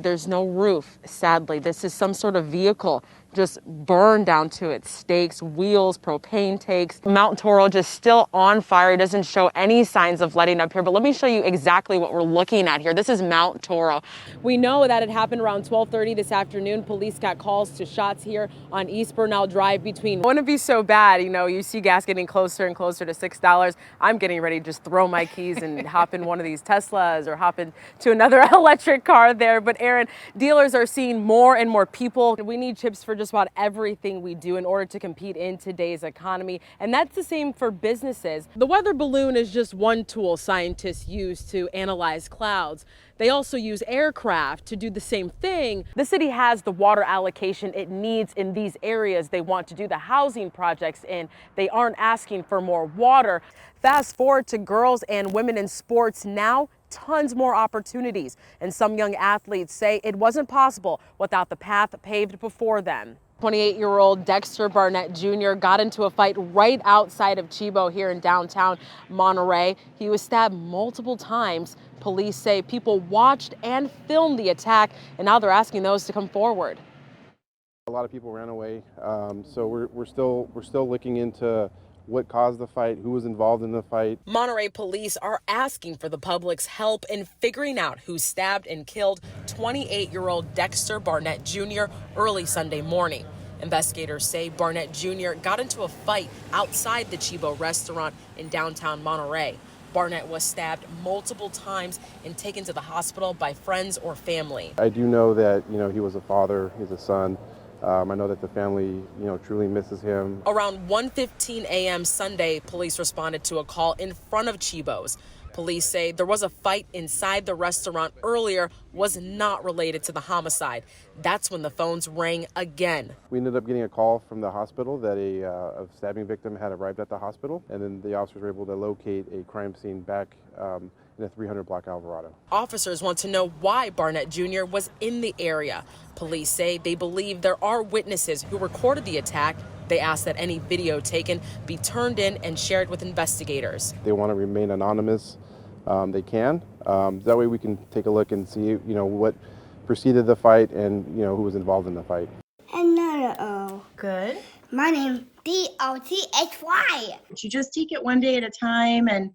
There's no roof, sadly. This is some sort of vehicle just burned down to its stakes, wheels, propane tanks. Mount Toro just still on fire. It doesn't show any signs of letting up here, but let me show you exactly what we're looking at here. This is Mount Toro. We know that it happened around 12:30 this afternoon. Police got calls to shots here on East Bernal Drive between. It wouldn't be so bad, you know, you see gas getting closer and closer to $6. I'm getting ready to just throw my keys and hop in one of these Teslas or hop into another electric car there. But Aaron, dealers are seeing more and more people. We need chips for just about everything we do in order to compete in today's economy. And that's the same for businesses. The weather balloon is just one tool scientists use to analyze clouds. They also use aircraft to do the same thing. The city has the water allocation it needs in these areas they want to do the housing projects in. They aren't asking for more water. Fast forward to girls and women in sports now. Tons more opportunities, and some young athletes say it wasn't possible without the path paved before them. 28-year-old Dexter Barnett Jr. got into a fight right outside of Chibo here in downtown Monterey. He was stabbed multiple times. Police say people watched and filmed the attack, and now they're asking those to come forward. A lot of people ran away, so we're still looking into what caused the fight, who was involved in the fight. Monterey police are asking for the public's help in figuring out who stabbed and killed 28-year-old Dexter Barnett Jr. early Sunday morning. Investigators say Barnett Jr. got into a fight outside the Chibo restaurant in downtown Monterey. Barnett was stabbed multiple times and taken to the hospital by friends or family. I do know that, he was a father, he's a son. I know that the family, truly misses him. Around 1:15 a.m. Sunday, police responded to a call in front of Chibo's. Police say there was a fight inside the restaurant earlier, was not related to the homicide. That's when the phones rang again. We ended up getting a call from the hospital that a stabbing victim had arrived at the hospital, and then the officers were able to locate a crime scene back in a 300 block Alvarado. Officers want to know why Barnett Jr. was in the area. Police say they believe there are witnesses who recorded the attack. They ask that any video taken be turned in and shared with investigators. They want to remain anonymous. They can. That way we can take a look and see, what preceded the fight and, who was involved in the fight. Another O. Good. My name Dothy. You just take it one day at a time and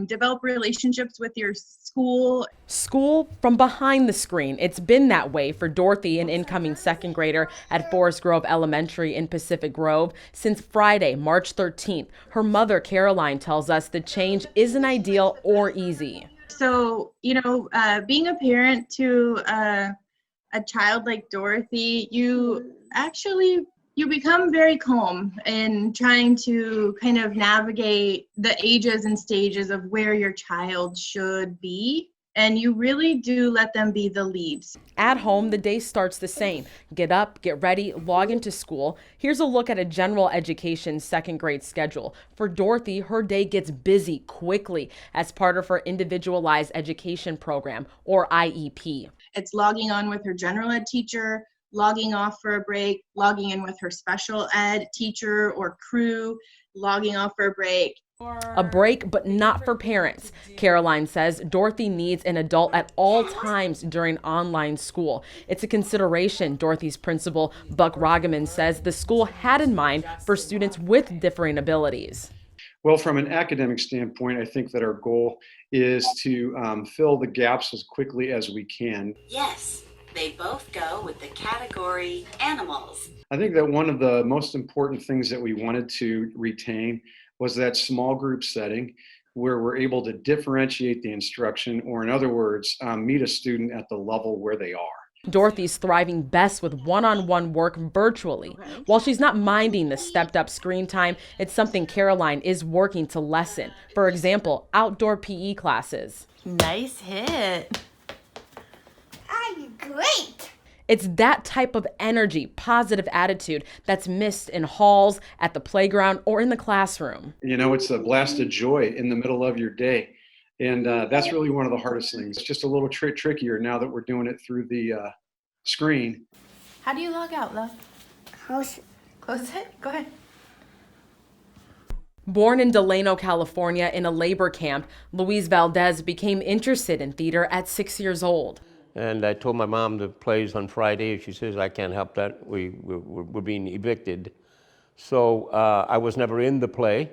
develop relationships with your school. School from behind the screen. It's been that way for Dorothy, an incoming second grader at Forest Grove Elementary in Pacific Grove, since Friday, March 13th. Her mother, Caroline, tells us the change isn't ideal or easy. So, being a parent to a child like Dorothy, you become very calm in trying to kind of navigate the ages and stages of where your child should be. And you really do let them be the leads. At home, the day starts the same. Get up, get ready, log into school. Here's a look at a general education second grade schedule. For Dorothy, her day gets busy quickly as part of her individualized education program, or IEP. It's logging on with her general ed teacher, logging off for a break, logging in with her special ed teacher or crew, logging off for a break. A break, but not for parents. Caroline says Dorothy needs an adult at all times during online school. It's a consideration, Dorothy's principal, Buck Ragaman, says the school had in mind for students with differing abilities. Well, from an academic standpoint, I think that our goal is to fill the gaps as quickly as we can. Yes. They both go with the category animals. I think that one of the most important things that we wanted to retain was that small group setting where we're able to differentiate the instruction, or in other words, meet a student at the level where they are. Dorothy's thriving best with one-on-one work virtually. While she's not minding the stepped-up screen time, it's something Caroline is working to lessen. For example, outdoor PE classes. Nice hit. Great. It's that type of energy, positive attitude that's missed in halls, at the playground, or in the classroom. It's a blast of joy in the middle of your day. And that's really one of the hardest things. It's just a little trickier now that we're doing it through the screen. How do you log out, love? Close it. Go ahead. Born in Delano, California, in a labor camp, Luis Valdez became interested in theater at 6 years old. And I told my mom the play's on Friday. She says, I can't help that. We're being evicted. So I was never in the play.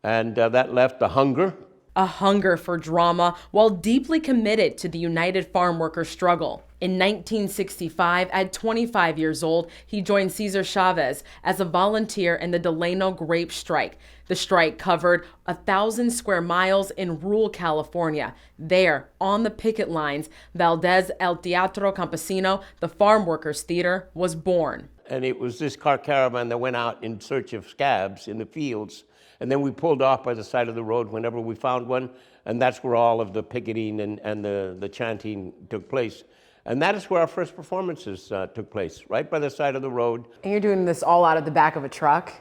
And that left a hunger. A hunger for drama while deeply committed to the United Farm Workers struggle. In 1965, at 25 years old, he joined Cesar Chavez as a volunteer in the Delano grape strike. The strike covered 1,000 square miles in rural California. There, on the picket lines, Valdez El Teatro Campesino, the farm workers' theater, was born. And it was this car caravan that went out in search of scabs in the fields. And then we pulled off by the side of the road whenever we found one. And that's where all of the picketing and the chanting took place. And that is where our first performances took place, right by the side of the road. And you're doing this all out of the back of a truck?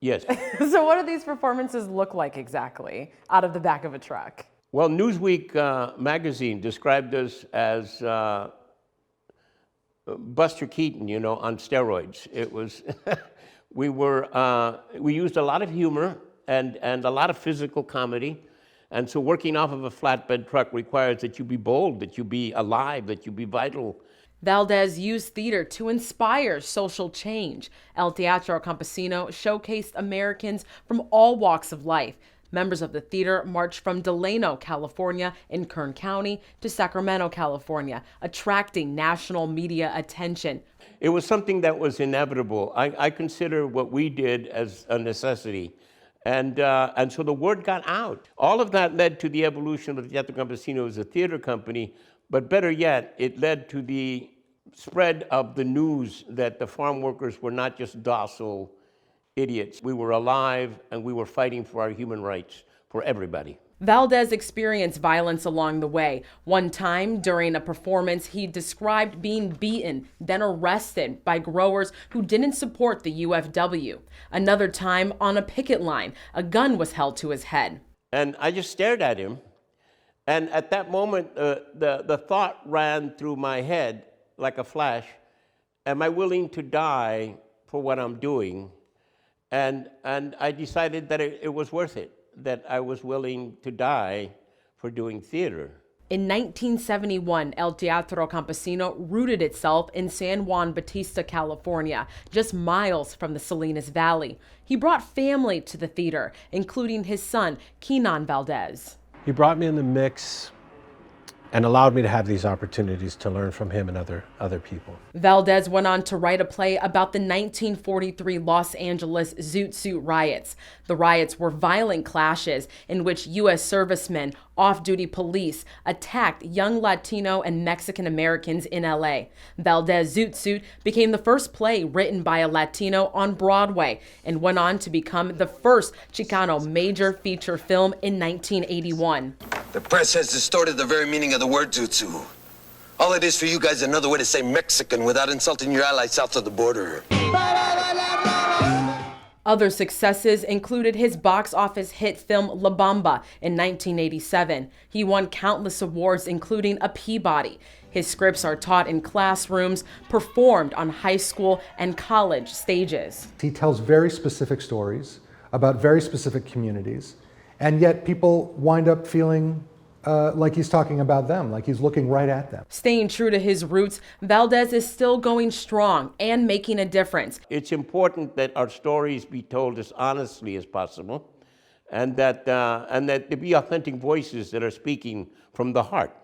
Yes. So what do these performances look like exactly, out of the back of a truck? Well, Newsweek magazine described us as Buster Keaton, you know, on steroids. It was, we used a lot of humor and a lot of physical comedy. And so working off of a flatbed truck requires that you be bold, that you be alive, that you be vital. Valdez used theater to inspire social change. El Teatro Campesino showcased Americans from all walks of life. Members of the theater marched from Delano, California, in Kern County, to Sacramento, California, attracting national media attention. It was something that was inevitable. I consider what we did as a necessity. And so the word got out. All of that led to the evolution of the Teatro Campesino as a theater company, but better yet, it led to the spread of the news that the farm workers were not just docile idiots. We were alive and we were fighting for our human rights for everybody. Valdez experienced violence along the way. One time during a performance, he described being beaten, then arrested by growers who didn't support the UFW. Another time on a picket line, a gun was held to his head. And I just stared at him. And at that moment, the thought ran through my head like a flash, am I willing to die for what I'm doing? And I decided that it was worth it, that I was willing to die for doing theater. In 1971, El Teatro Campesino rooted itself in San Juan Bautista, California, just miles from the Salinas Valley. He brought family to the theater, including his son, Kenan Valdez. He brought me in the mix and allowed me to have these opportunities to learn from him and other people. Valdez went on to write a play about the 1943 Los Angeles Zoot Suit riots. The riots were violent clashes in which U.S. servicemen, off-duty police attacked young Latino and Mexican Americans in L.A. Valdez Zoot Suit became the first play written by a Latino on Broadway and went on to become the first Chicano major feature film in 1981. The press has distorted the very meaning of the word Tutsu. All it is for you guys is another way to say Mexican without insulting your allies south of the border. Other successes included his box office hit film La Bamba in 1987. He won countless awards, including a Peabody. His scripts are taught in classrooms, performed on high school and college stages. He tells very specific stories about very specific communities, and yet people wind up feeling like he's talking about them, like he's looking right at them. Staying true to his roots, Valdez is still going strong and making a difference. It's important that our stories be told as honestly as possible, and that there be authentic voices that are speaking from the heart.